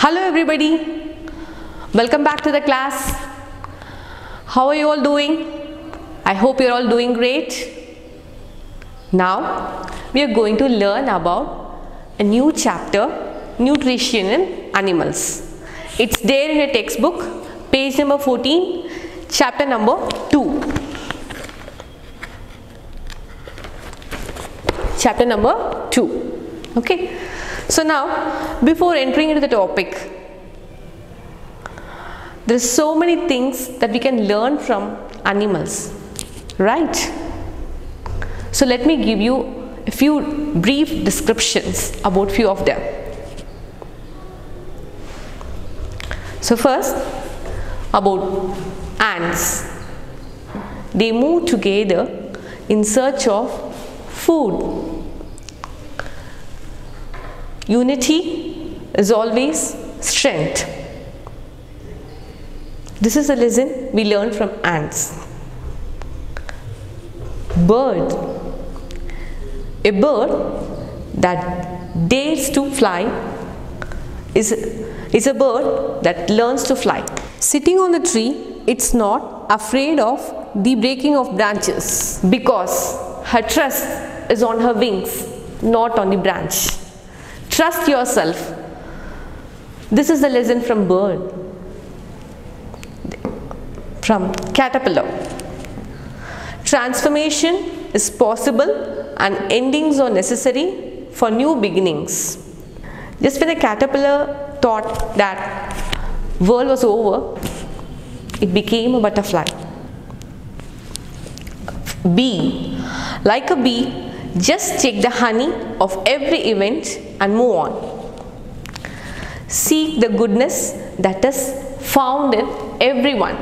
Hello everybody, welcome back to the class. How are you all doing? I hope you're all doing great. Now we are going to learn about a new chapter, nutrition in animals. It's there in your textbook, page number 14, chapter number 2. Chapter number 2. Okay. So now, before entering into the topic, there are so many things that we can learn from animals, right? So let me give you a few brief descriptions about few of them. So first, about ants. They move together in search of food. Unity is always strength. This is a lesson we learn from ants. Bird. A bird that dares to fly is a bird that learns to fly. Sitting on the tree, it's not afraid of the breaking of branches because her trust is on her wings, not on the branch. Trust yourself. This is the lesson from bird. From caterpillar. Transformation is possible and endings are necessary for new beginnings. Just when a caterpillar thought that world was over, it became a butterfly. Bee. Like a bee, just take the honey of every event and move on. Seek the goodness that is found in everyone.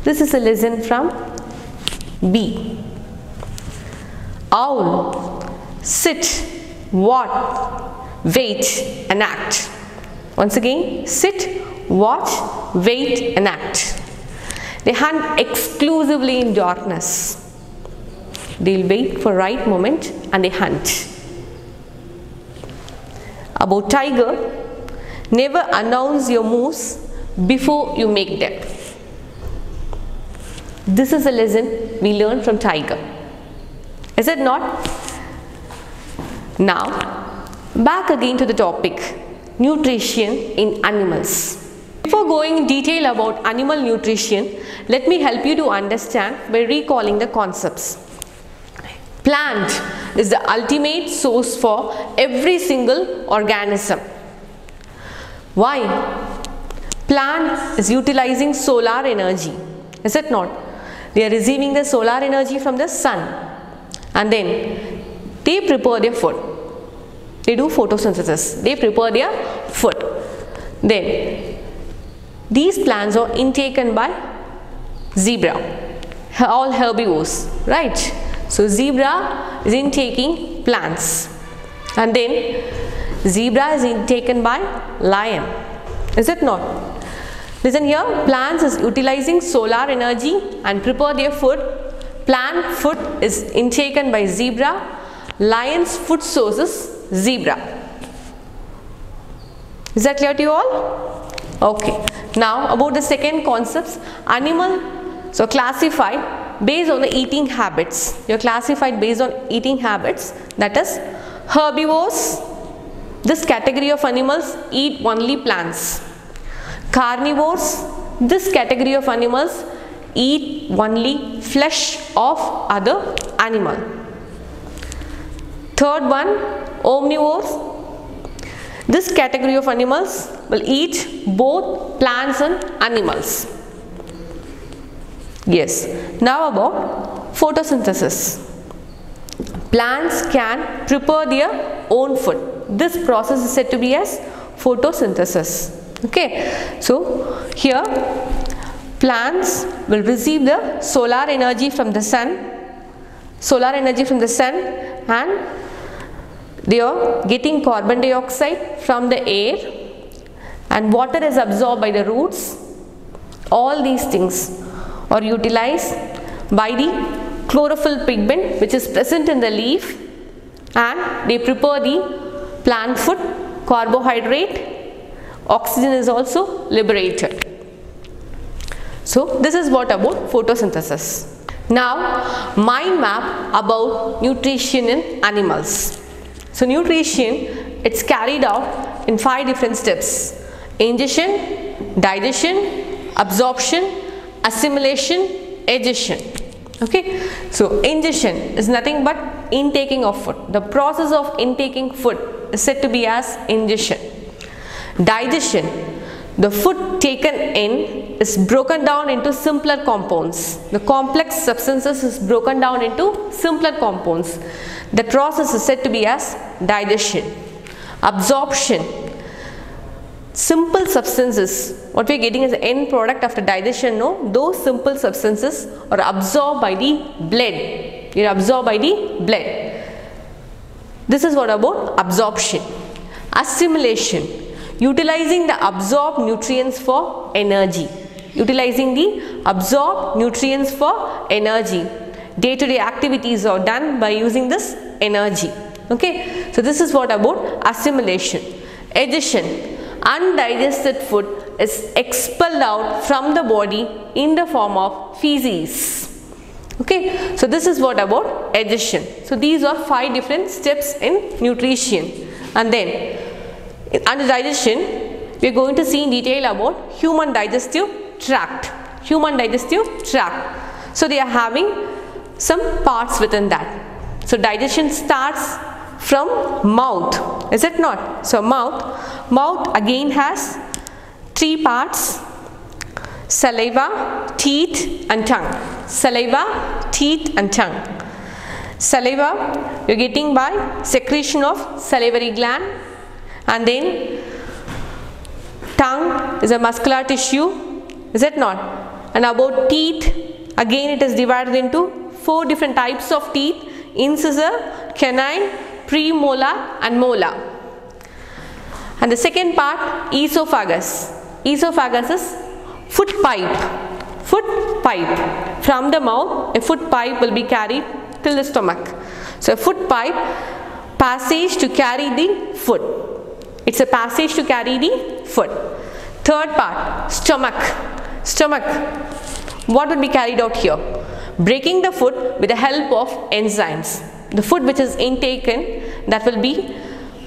This is a lesson from bee. Owl. Sit, watch, wait and act. Once again, sit, watch, wait and act. They hunt exclusively in darkness. They'll wait for right moment and they hunt. About tiger, never announce your moves before you make them. This is a lesson we learn from tiger. Is it not? Now, back again to the topic, nutrition in animals. Before going in detail about animal nutrition, let me help you to understand by recalling the concepts. Plant is the ultimate source for every single organism. Why? Plant is utilizing solar energy. Is it not? They are receiving the solar energy from the sun and then they prepare their food. They do photosynthesis. They prepare their food. Then these plants are intaken by zebra, all herbivores, right? So zebra is intaking plants and then zebra is intaken by lion. Is it not? Listen here, plants is utilizing solar energy and prepare their food. Plant food is intaken by zebra. Lion's food source is zebra. Is that clear to you all? Okay. Now about the second concepts, animal, so classified based on the eating habits. You are classified based on eating habits, that is herbivores. This category of animals eat only plants. Carnivores, this category of animals eat only flesh of other animal. Third one, omnivores. This category of animals will eat both plants and animals. Yes. Now about photosynthesis. Plants can prepare their own food. This process is said to be as photosynthesis. Okay. So here plants will receive the solar energy from the sun. And they are getting carbon dioxide from the air and water is absorbed by the roots. All these things are utilized by the chlorophyll pigment which is present in the leaf and they prepare the plant food carbohydrate, oxygen is also liberated. So this is what about photosynthesis. Now mind map about nutrition in animals. So nutrition, it's carried out in 5 different steps: ingestion, digestion, absorption, assimilation, digestion. Okay, so ingestion is nothing but intaking of food. The process of intaking food is said to be as ingestion. Digestion, the food taken in is broken down into simpler compounds. The complex substances is broken down into simpler compounds. The process is said to be as digestion. Absorption, simple substances, what we are getting as the end product after digestion, no, those simple substances are absorbed by the blood. They are absorbed by the blood. This is what about absorption. Assimilation, utilizing the absorbed nutrients for energy. Utilizing the absorbed nutrients for energy. Day-to-day activities are done by using this energy. Okay, so this is what about assimilation. Digestion, undigested food is expelled out from the body in the form of feces. Okay, so this is what about digestion. So these are 5 different steps in nutrition. And then under digestion, we are going to see in detail about human digestive tract. Human digestive tract. So they are having some parts within that. So digestion starts from mouth, is it not? So mouth again has 3 parts: saliva, teeth and tongue. Saliva, teeth and tongue. Saliva you are getting by secretion of salivary gland, and then tongue is a muscular tissue, is it not? And about teeth, again it is divided into 4 different types of teeth: incisor, canine, premolar and molar. And the second part, esophagus. Esophagus is food pipe. Food pipe. From the mouth, a food pipe will be carried till the stomach. So a food pipe, passage to carry the food. It's a passage to carry the food. Third part, stomach. Stomach. What will be carried out here? Breaking the food with the help of enzymes. The food which is intaken, that will be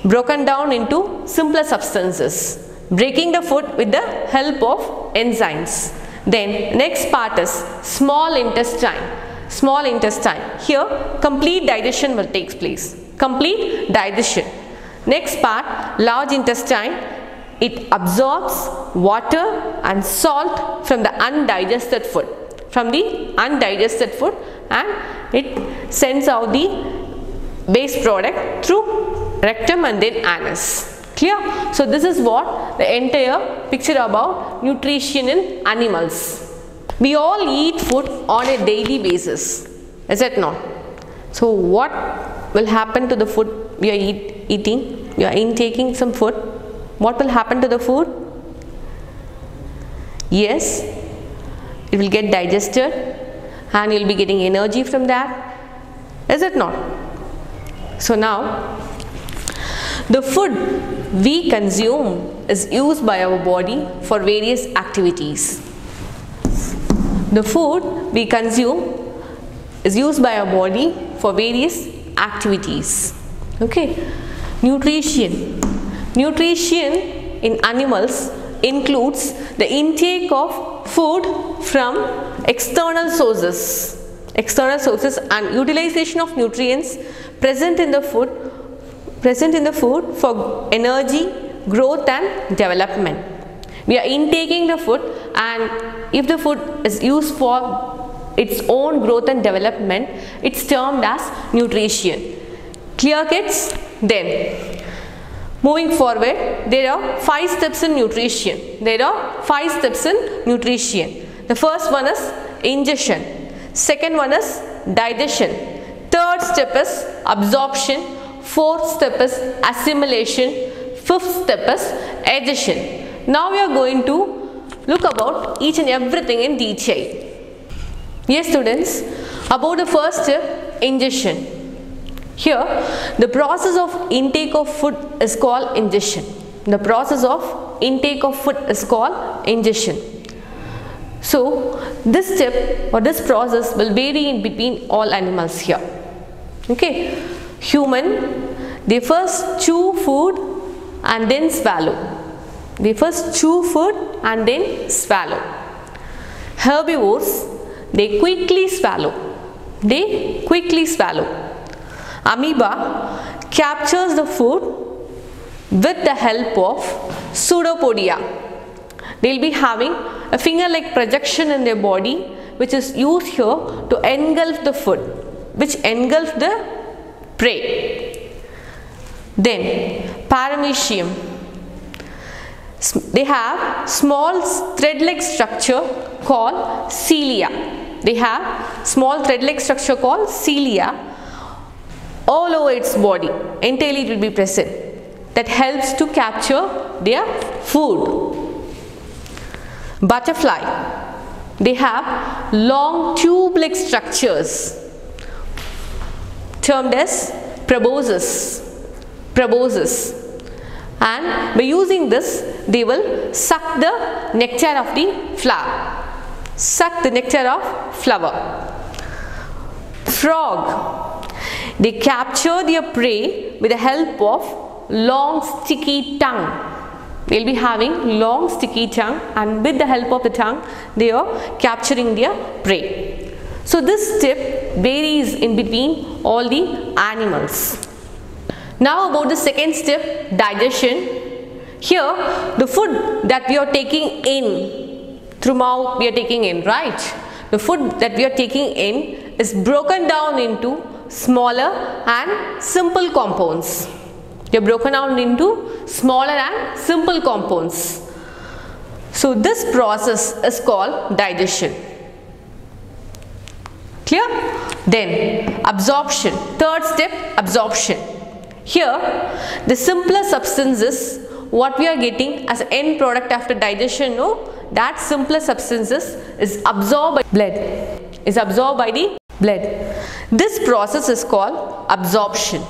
broken down into simpler substances. Breaking the food with the help of enzymes. Then next part is small intestine. Small intestine. Here complete digestion will take place. Complete digestion. Next part, large intestine. It absorbs water and salt from the undigested food. From the undigested food, and it sends out the waste product through rectum and then anus. Clear? So this is what the entire picture about nutrition in animals. We all eat food on a daily basis, is it not? So what will happen to the food we are eating? We are intaking some food. What will happen to the food? Yes, it will get digested and you will be getting energy from that, is it not? So now the food we consume is used by our body for various activities. The food we consume is used by our body for various activities. Okay. Nutrition. Nutrition in animals includes the intake of food from external sources and utilization of nutrients present in the food for energy, growth and development. We are intaking the food, and if the food is used for its own growth and development, it's termed as nutrition. Clear, kids? Then moving forward, there are 5 steps in nutrition. There are 5 steps in nutrition. The first one is ingestion. Second one is digestion. Third step is absorption. Fourth step is assimilation. Fifth step is digestion. Now we are going to look about each and everything in detail. Yes, students, about the first step, ingestion. Here, the process of intake of food is called ingestion. The process of intake of food is called ingestion. So, this step or this process will vary in between all animals here. Okay, human, they first chew food and then swallow. They first chew food and then swallow. Herbivores, they quickly swallow. They quickly swallow. Amoeba captures the food with the help of pseudopodia. They will be having a finger-like projection in their body, which is used here to engulf the food, which engulf the prey. Then paramecium, they have small thread-like structure called cilia. They have small thread-like structure called cilia all over its body. Entirely it will be present. That helps to capture their food. Butterfly, they have long tube-like structures termed as proboscis. And by using this, they will suck the nectar of the flower. Suck the nectar of flower. Frog, they capture their prey with the help of long sticky tongue. They will be having long sticky tongue, and with the help of the tongue, they are capturing their prey. So this step varies in between all the animals. Now about the second step, digestion. Here, the food that we are taking in, through mouth we are taking in, right? The food that we are taking in is broken down into smaller and simple compounds. They are broken down into smaller and simple compounds. So this process is called digestion. Clear? Then absorption. Third step, absorption. Here, the simpler substances, what we are getting as an end product after digestion, that simpler substances is absorbed by blood. Is absorbed by the blood. This process is called absorption.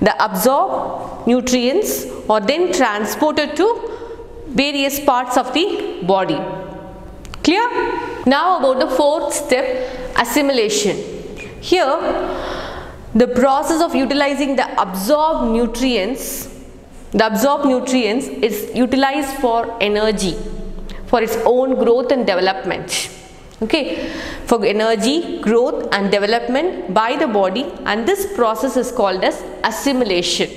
The absorbed nutrients are then transported to various parts of the body. Clear? Now about the fourth step, assimilation. Here, the process of utilizing the absorbed nutrients is utilized for energy, for its own growth and development. Okay, for energy, growth and development by the body, and this process is called as assimilation.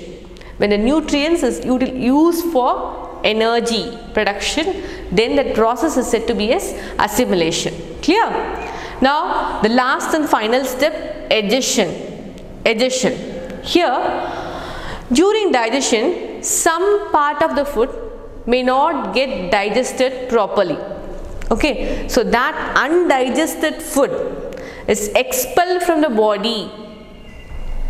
When the nutrients is used for energy production, then that process is said to be as assimilation. Clear? Now the last and final step, digestion. Here, during digestion, some part of the food may not get digested properly. Okay, so that undigested food is expelled from the body.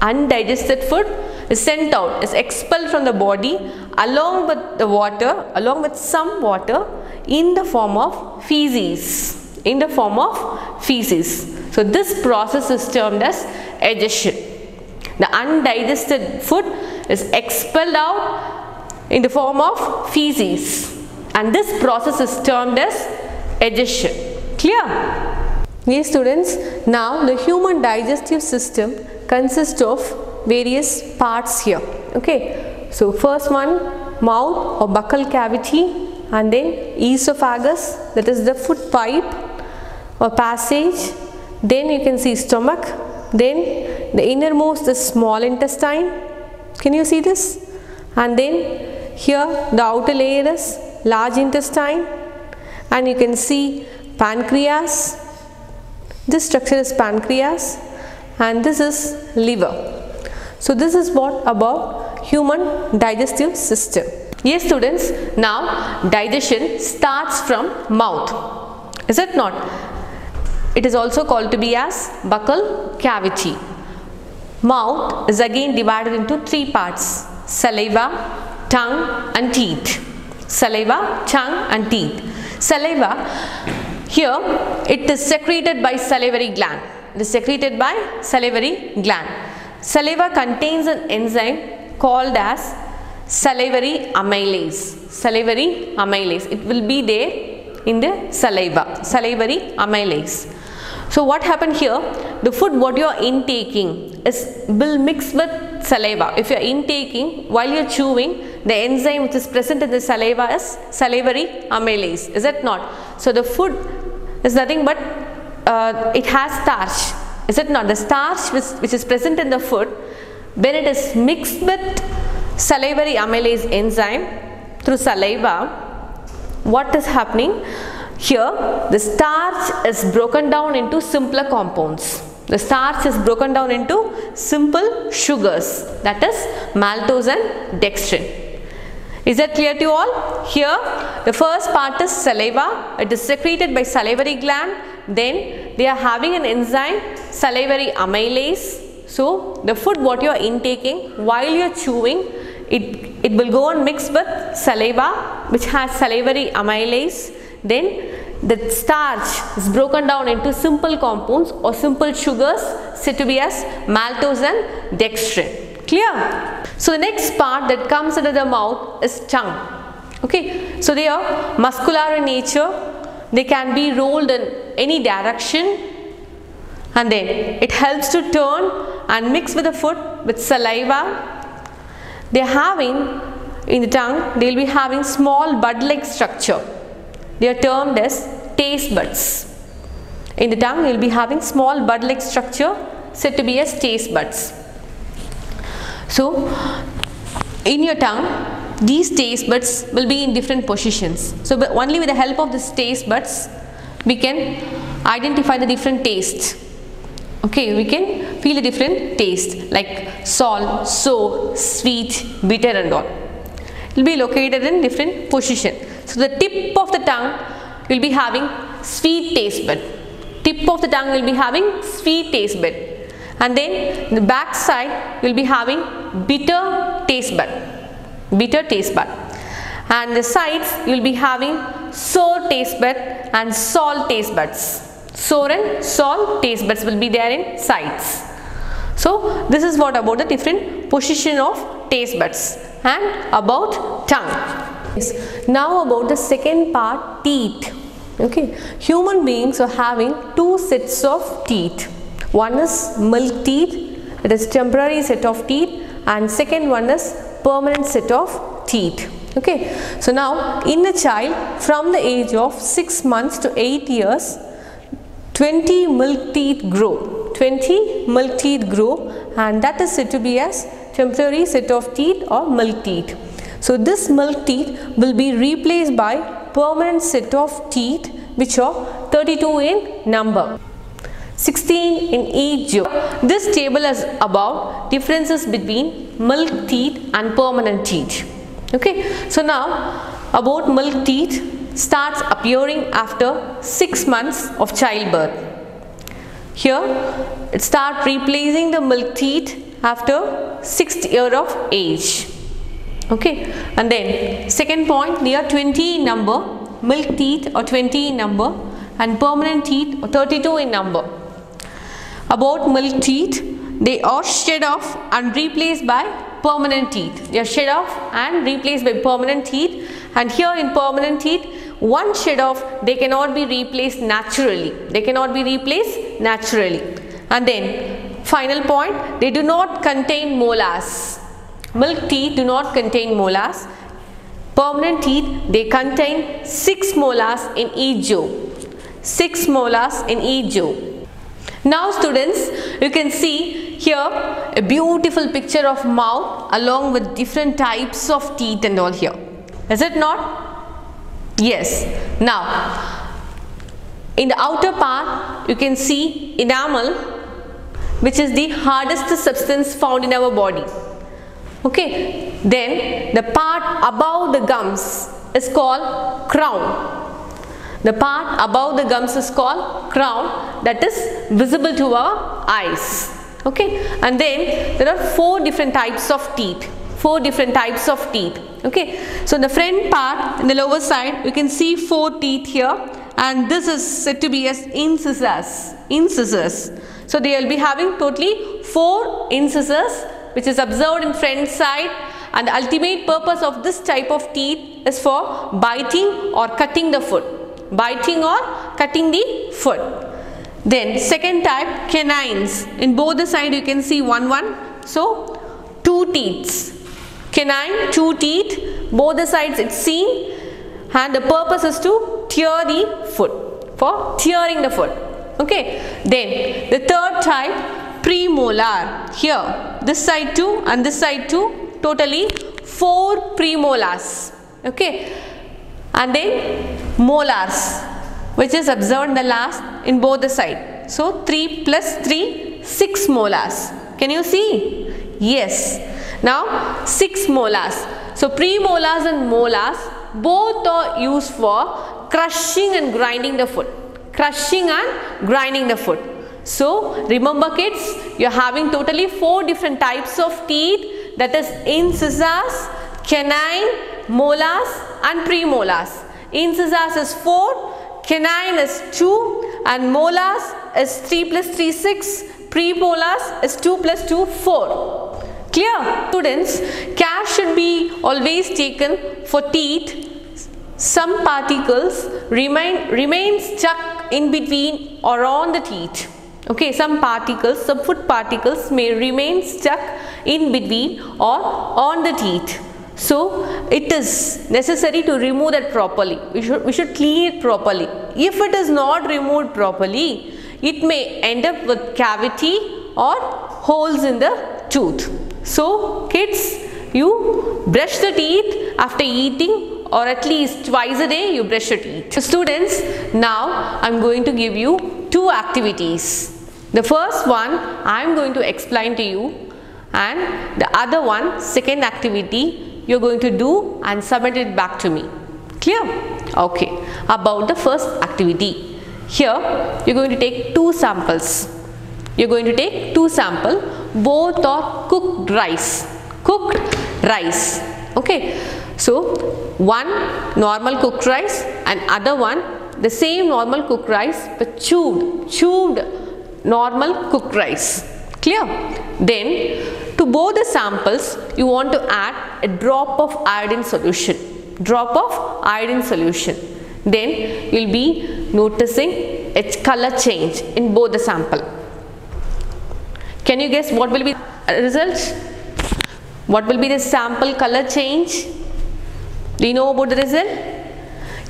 Undigested food is sent out, is expelled from the body along with the water, along with some water in the form of feces. So this process is termed as digestion. The undigested food is expelled out in the form of feces, and this process is termed as digestion. Clear? Yes students, now the human digestive system consists of various parts here. Okay, so first one, mouth or buccal cavity, and then esophagus, that is the food pipe or passage. Then you can see stomach. Then the innermost is small intestine. Can you see this? And then here the outer layer is large intestine, and you can see pancreas. This structure is pancreas, and this is liver. So this is what about human digestive system. Yes students, now digestion starts from mouth. Is it not? It is also called to be as buccal cavity. Mouth is again divided into three parts: saliva, tongue and teeth. Saliva, tongue and teeth. Saliva, here it is secreted by salivary gland. It is secreted by salivary gland. Saliva contains an enzyme called as salivary amylase. Salivary amylase. It will be there in the saliva. Salivary amylase. So what happened here? The food what you are intaking will mix with saliva. If you are intaking while you are chewing, the enzyme which is present in the saliva is salivary amylase. Is it not? So the food is nothing but it has starch. Is it not? The starch which is present in the food, when it is mixed with salivary amylase enzyme through saliva, what is happening? Here the starch is broken down into simpler compounds. The starch is broken down into simple sugars, that is maltose and dextrin. Is that clear to you all? Here the first part is saliva. It is secreted by salivary gland. Then they are having an enzyme salivary amylase. So the food what you are intaking while you are chewing, it will go and mix with saliva which has salivary amylase. Then the starch is broken down into simple compounds or simple sugars said to be as maltose and dextrin. Clear? So the next part that comes into the mouth is tongue. Okay, so they are muscular in nature. They can be rolled in any direction, and then it helps to turn and mix with the food with saliva. They are having in the tongue, they will be having small bud-like structure. They are termed as taste buds. In the tongue, you will be having small bud-like structure said to be as taste buds. So, in your tongue, these taste buds will be in different positions. So, only with the help of these taste buds, we can identify the different tastes. Okay, we can feel a different taste like salt, sour, sweet, bitter and all. It will be located in different position. So, the tip of the tongue will be having sweet taste bud. Tip of the tongue will be having sweet taste bud. And then the back side will be having bitter taste bud. Bitter taste bud. And the sides you will be having sour taste bud and salt taste buds. Sour and salt taste buds will be there in sides. So this is what about the different position of taste buds and about tongue. Yes. Now about the second part, teeth. Okay, human beings are having two sets of teeth. One is milk teeth, it is temporary set of teeth, and second one is permanent set of teeth. Okay, so now in a child from the age of 6 months to 8 years, 20 milk teeth grow. 20 milk teeth grow, and that is said to be as temporary set of teeth or milk teeth. So this milk teeth will be replaced by permanent set of teeth which are 32 in number, 16 in each jaw. This table is about differences between milk teeth and permanent teeth. Okay, so now about milk teeth starts appearing after 6 months of childbirth. Here it starts replacing the milk teeth after 6th year of age. Okay, and then second point, they are 20 in number, milk teeth are 20 in number and permanent teeth are 32 in number. About milk teeth, they are shed off and replaced by permanent teeth. They are shed off and replaced by permanent teeth, and here in permanent teeth, one shed off, they cannot be replaced naturally. They cannot be replaced naturally. And then final point, they do not contain molars. Milk teeth do not contain molars. Permanent teeth, they contain 6 molars in each jaw. 6 molars in each jaw. Now students, you can see here a beautiful picture of mouth along with different types of teeth and all here. Is it not? Yes. Now, in the outer part, you can see enamel, which is the hardest substance found in our body. Okay, then the part above the gums is called crown. The part above the gums is called crown, that is visible to our eyes. Okay, and then there are 4 different types of teeth. 4 different types of teeth. Okay, so in the front part, in the lower side, you can see 4 teeth here, and this is said to be as incisors. Incisors. So they will be having totally 4 incisors which is observed in front side, and the ultimate purpose of this type of teeth is for biting or cutting the food. Biting or cutting the food. Then second type, canines. In both the side you can see 1. So 2 teeth. Canine, 2 teeth. Both the sides it's seen, and the purpose is to tear the food. For tearing the food. Okay. Then the third type, premolar. Here this side 2 and this side 2. Totally 4 premolars. Okay. And then molars, which is observed in the last in both the side. So 3 plus 3, 6 molars. Can you see? Yes. Now 6 molars. So premolars and molars both are used for crushing and grinding the food. Crushing and grinding the food. So remember kids, you are having totally 4 different types of teeth, that is incisors, canine, molars and premolars. Incisors is 4, canine is 2 and molars is 3 plus 3 6, premolars is 2 plus 2 4. Clear? Students, care should be always taken for teeth. Some particles remain stuck in between or on the teeth. Okay, some food particles may remain stuck in between or on the teeth. So it is necessary to remove that properly. We should clean it properly. If it is not removed properly, it may end up with cavity or holes in the tooth. So kids, you brush the teeth after eating, or at least twice a day you brush your teeth. So students, now I am going to give you 2 activities. The first one I am going to explain to you, and the other one, second activity, you are going to do and submit it back to me. Clear? Okay. About the first activity. Here you are going to take 2 samples. You are going to take 2 samples. Both are cooked rice. Cooked rice. Okay. So one normal cooked rice and other one the same normal cooked rice but chewed normal cooked rice. Clear? Then to both the samples you want to add a drop of iodine solution. Drop of iodine solution. Then you will be noticing its color change in both the sample. Can you guess what will be the result? What will be the sample color change? Do you know about the result?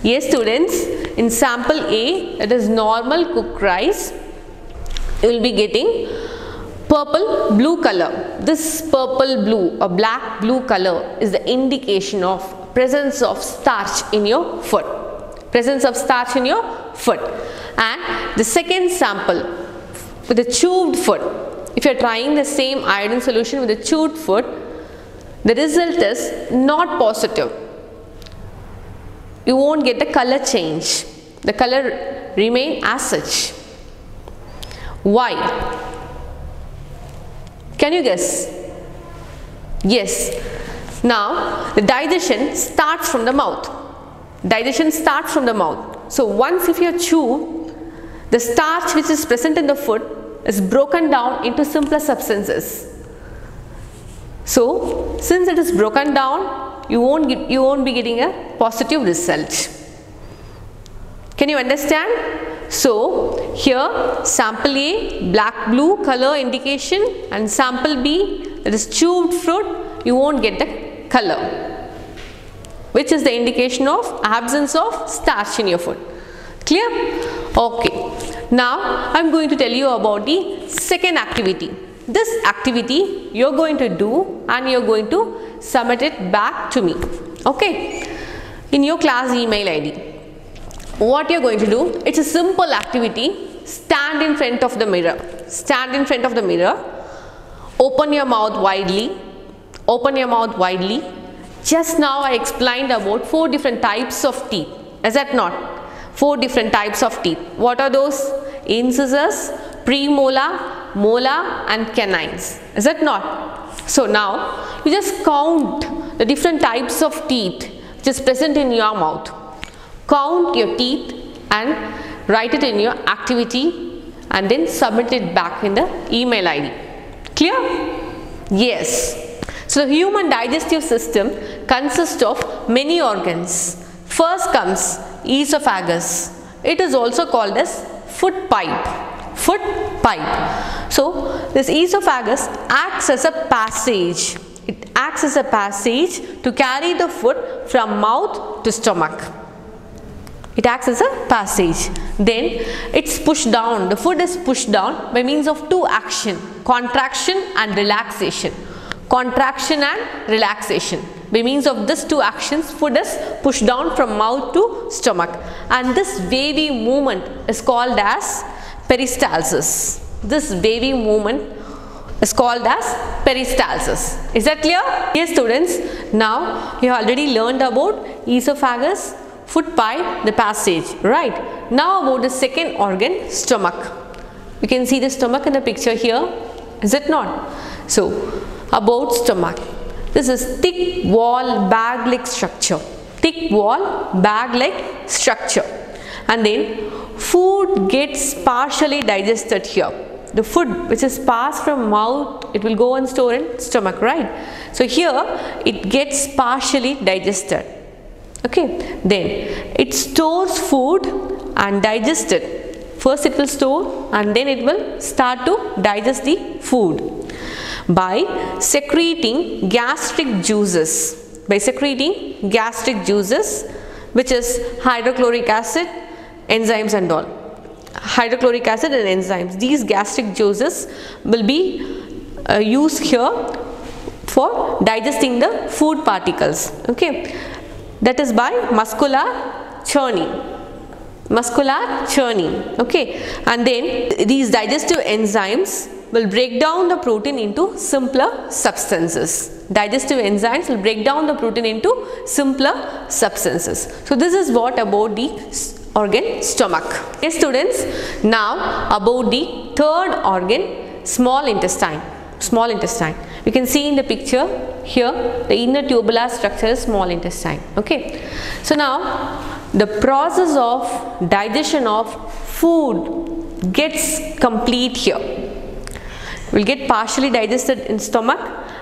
Yes students, in sample A, that is normal cooked rice, you will be getting purple blue color. This purple blue or black blue color is the indication of presence of starch in your food. Presence of starch in your food. And the second sample with the chewed food, if you are trying the same iodine solution with the chewed food, the result is not positive. You won't get the color change. The color remain as such. Why? Can you guess? Yes. Now the digestion starts from the mouth. Digestion starts from the mouth. So once if you chew, the starch which is present in the food is broken down into simpler substances. So since it is broken down, you won't be getting a positive result. Can you understand? So here sample A, black blue color indication, and sample B, that is chewed fruit, you won't get the color, which is the indication of absence of starch in your food. Clear? Okay. Now I am going to tell you about the second activity. This activity you are going to do and you are going to submit it back to me. Okay. In your class email ID. What you are going to do, it's a simple activity. Stand in front of the mirror. Stand in front of the mirror. Open your mouth widely. Open your mouth widely. Just now I explained about 4 different types of teeth. Is that not? 4 different types of teeth. What are those? Incisors, premolar, molar and canines. Is that not? So now you just count the different types of teeth which is present in your mouth. Count your teeth and write it in your activity and then submit it back in the email ID. Clear? Yes. So the human digestive system consists of many organs. First comes esophagus. It is also called as food pipe. Food pipe. So this esophagus acts as a passage. It acts as a passage to carry the food from mouth to stomach. It acts as a passage. Then it's pushed down. The food is pushed down by means of two actions, contraction and relaxation. Contraction and relaxation. By means of these two actions, food is pushed down from mouth to stomach. And this wavy movement is called as peristalsis. This wavy movement is called as peristalsis. Is that clear? Yes, students. Now you have already learned about esophagus, food pipe, the passage, right? Now about the second organ, stomach. You can see the stomach in the picture here, is it not? So about stomach, this is thick wall bag-like structure. Thick wall bag-like structure. And then food gets partially digested here. The food which is passed from mouth, it will go and store in stomach, right? So here it gets partially digested. Okay, then it stores food and digests it. First it will store and then it will start to digest the food by secreting gastric juices. By secreting gastric juices, which is hydrochloric acid, enzymes and all. Hydrochloric acid and enzymes. These gastric juices will be used here for digesting the food particles. Okay, that is by muscular churning. Muscular churning. Okay, and then these digestive enzymes will break down the protein into simpler substances. Digestive enzymes will break down the protein into simpler substances. So this is what about the organ stomach. Yes, students. Now about the third organ, small intestine. Small intestine. You can see in the picture here the inner tubular structure is small intestine. Okay. So now the process of digestion of food gets complete here. Will get partially digested in stomach,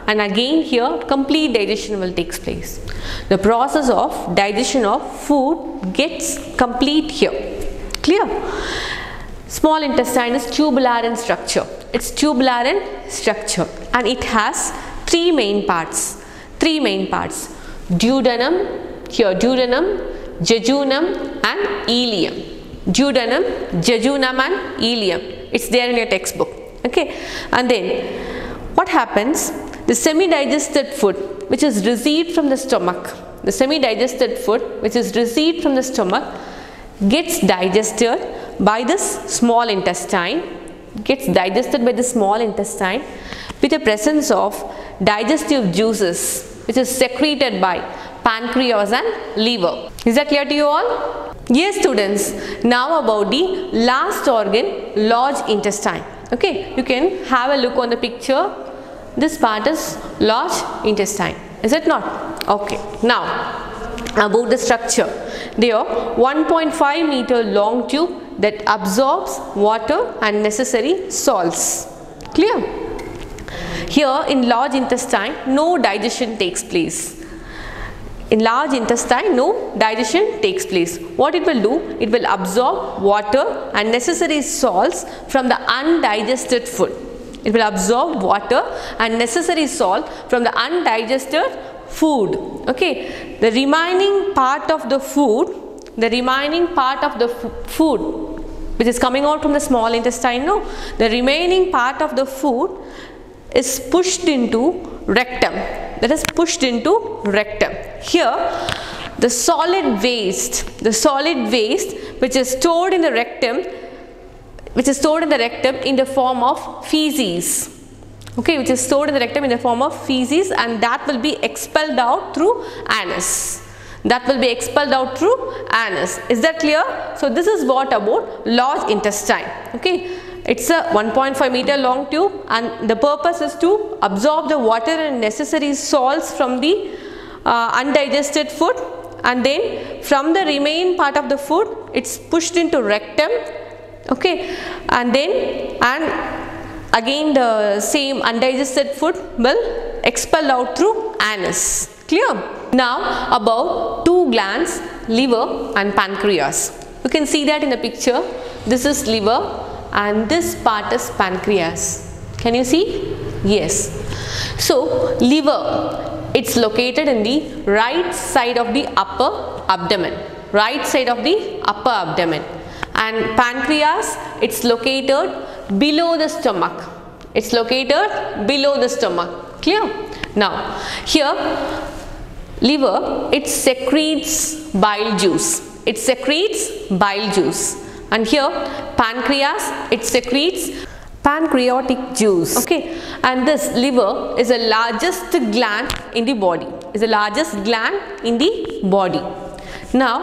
and again here complete digestion will take place. The process of digestion of food gets complete here. Clear? Small intestine is tubular in structure. It's tubular in structure and it has three main parts. Three main parts. Duodenum, here duodenum, jejunum and ileum. Duodenum, jejunum and ileum. It's there in your textbook. Okay, and then what happens? The semi-digested food which is received from the stomach, the semi-digested food which is received from the stomach gets digested by this small intestine, gets digested by the small intestine with the presence of digestive juices which is secreted by pancreas and liver. Is that clear to you all? Yes, students. Now about the last organ, large intestine. Okay, you can have a look on the picture. This part is large intestine. Is it not? Okay. Now about the structure. They are 1.5 meter long tube that absorbs water and necessary salts. Clear? Here in large intestine, no digestion takes place. In large intestine, no digestion takes place. What it will do? It will absorb water and necessary salts from the undigested food. It will absorb water and necessary salt from the undigested food. Okay. The remaining part of the food, which is coming out from the small intestine, no? The remaining part of the food is pushed into rectum. That is pushed into rectum. Here the solid waste which is stored in the rectum, in the form of feces. Okay, which is stored in the rectum in the form of feces, and that will be expelled out through anus. That will be expelled out through anus. Is that clear? So this is what about large intestine. Okay. It's a 1.5 meter long tube and the purpose is to absorb the water and necessary salts from the undigested food, and then from the remaining part of the food it's pushed into rectum. Okay, and then again the same undigested food will expel out through anus. Clear? Now about two glands, liver and pancreas. You can see that in the picture. This is liver and this part is pancreas. Can you see? Yes. So liver, it's located in the right side of the upper abdomen. Right side of the upper abdomen. And pancreas, it's located below the stomach. It's located below the stomach. Clear? Now here liver, it secretes bile juice. It secretes bile juice. And here pancreas, it secretes pancreatic juice. Okay, and this liver is the largest gland in the body. Is the largest gland in the body. Now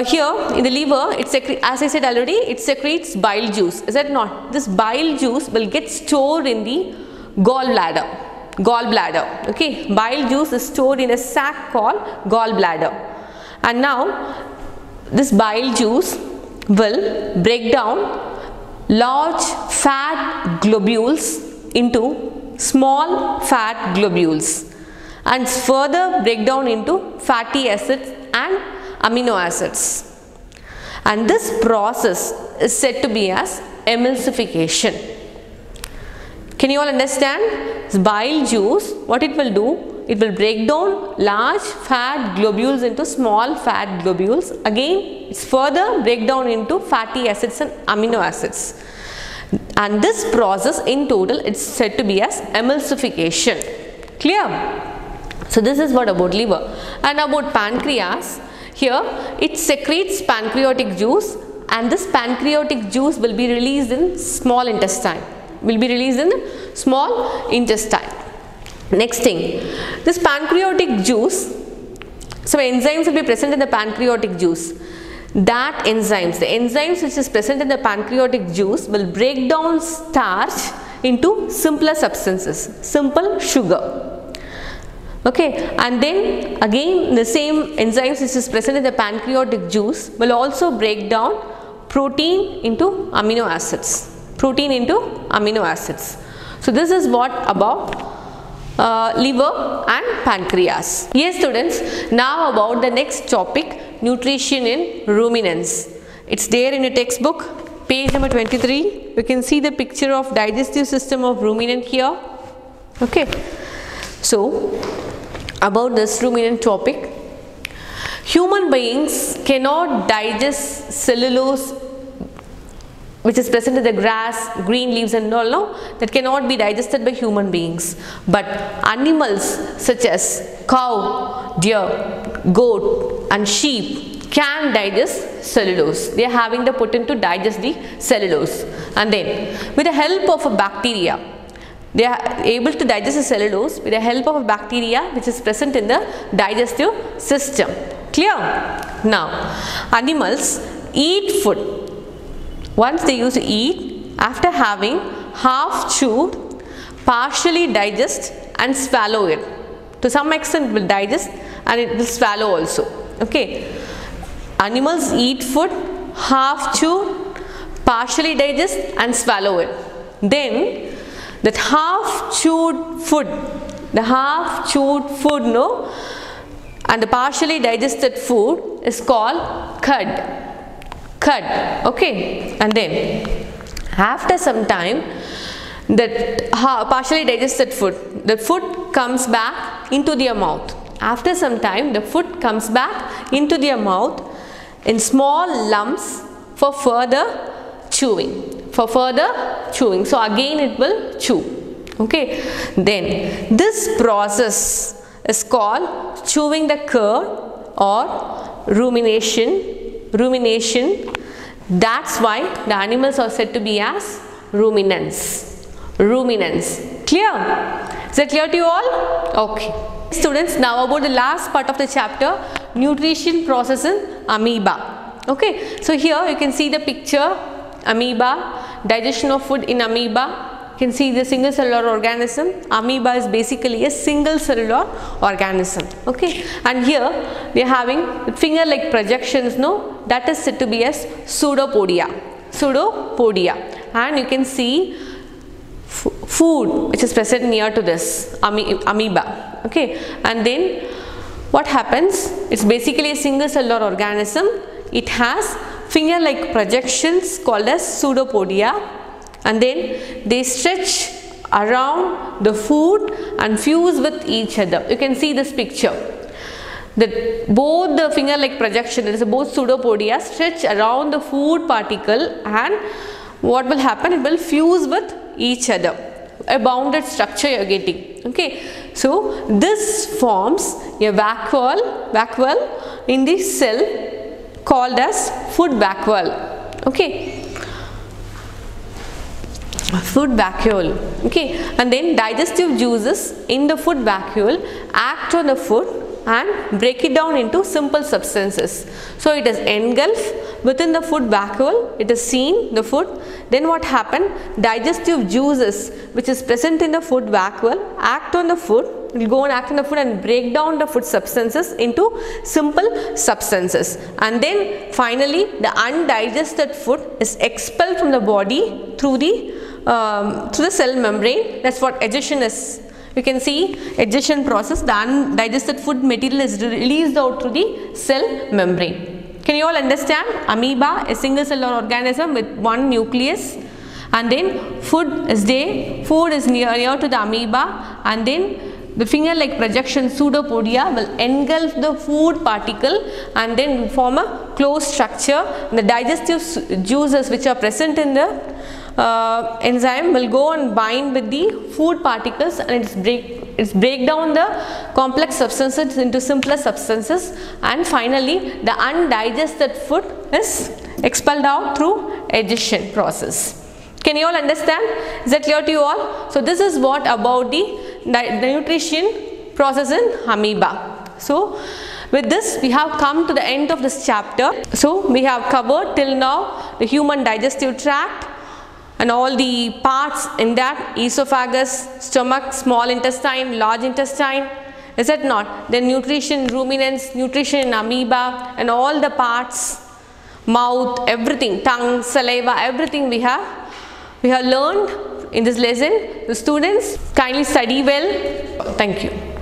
here in the liver, it secretes, as I said already, it secretes bile juice. Is that not? This bile juice will get stored in the gallbladder. Okay, bile juice is stored in a sac called gallbladder. And now this bile juice will break down large fat globules into small fat globules and further break down into fatty acids and amino acids. And this process is said to be as emulsification. Can you all understand? This bile juice, what it will do? It will break down large fat globules into small fat globules. Again, it's further break down into fatty acids and amino acids. And this process in total, it's said to be as emulsification. Clear? So this is what about liver. And about pancreas, here it secretes pancreatic juice, and this pancreatic juice will be released in small intestine. Next thing, this pancreatic juice, so enzymes will be present in the pancreatic juice. That enzymes, the enzymes which is present in the pancreatic juice will break down starch into simpler substances, simple sugar. Okay, and then again the same enzymes which is present in the pancreatic juice will also break down protein into amino acids. So this is what about liver and pancreas. Yes students, now about the next topic, nutrition in ruminants. It's there in your textbook, page number 23. You can see the picture of digestive system of ruminant here. Okay, so about this ruminant topic, human beings cannot digest cellulose which is present in the grass, green leaves and all, no, that cannot be digested by human beings. But animals such as cow, deer, goat and sheep can digest cellulose. They are having the potential to digest the cellulose. And then with the help of a bacteria, they are able to digest the cellulose with the help of a bacteria which is present in the digestive system. Clear? Now, animals eat food. Once they used to eat, after having half chewed, partially digest and swallow it. To some extent it will digest and it will swallow also. Okay. Animals eat food, half chewed, partially digest and swallow it. Then that half chewed food, no, and the partially digested food is called cud. Okay, and then after some time that partially digested food, the food comes back into their mouth. After some time the food comes back into their mouth in small lumps for further chewing. So again it will chew. Okay, then this process is called chewing the cud or rumination. That's why the animals are said to be as ruminants. Clear? Is that clear to you all? Okay. Students, now about the last part of the chapter, nutrition process in amoeba. Okay, so here you can see the picture, amoeba, digestion of food in amoeba. You can see the single cellular organism. Amoeba is basically a single cellular organism. Okay, and here we are having finger like projections, no, that is said to be as pseudopodia. And you can see food which is present near to this amoeba. Okay, and then what happens? It's basically a single cellular organism. It has finger-like projections called as pseudopodia, and then they stretch around the food and fuse with each other. You can see this picture. Both the finger-like projection, that is both pseudopodia, stretch around the food particle, and what will happen? It will fuse with each other. A bounded structure you are getting. Okay, so this forms a vacuole in the cell called as food vacuole. Okay, food vacuole. Okay, and then digestive juices in the food vacuole act on the food and break it down into simple substances. So it is engulfed within the food vacuole, it is seen the food. Then what happened? Digestive juices which is present in the food vacuole act on the food, it will go and act on the food and break down the food substances into simple substances. And then finally the undigested food is expelled from the body through the cell membrane. That's what digestion is. You can see digestion process, the undigested food material is released out through the cell membrane. Can you all understand? Amoeba, a single cellular organism with one nucleus, and then food is there, food is near to the amoeba, and then the finger-like projection pseudopodia will engulf the food particle and then form a closed structure. The digestive juices which are present in the enzyme will go and bind with the food particles, and it's break down the complex substances into simpler substances, and finally the undigested food is expelled out through digestion process. Can you all understand? Is that clear to you all? So this is what about the nutrition process in amoeba. So with this we have come to the end of this chapter. So we have covered till now the human digestive tract and all the parts in that: esophagus, stomach, small intestine, large intestine. Is it not? Then nutrition, ruminants, nutrition in amoeba, and all the parts, mouth, everything, tongue, saliva, everything we have learned in this lesson. The students kindly study well. Thank you.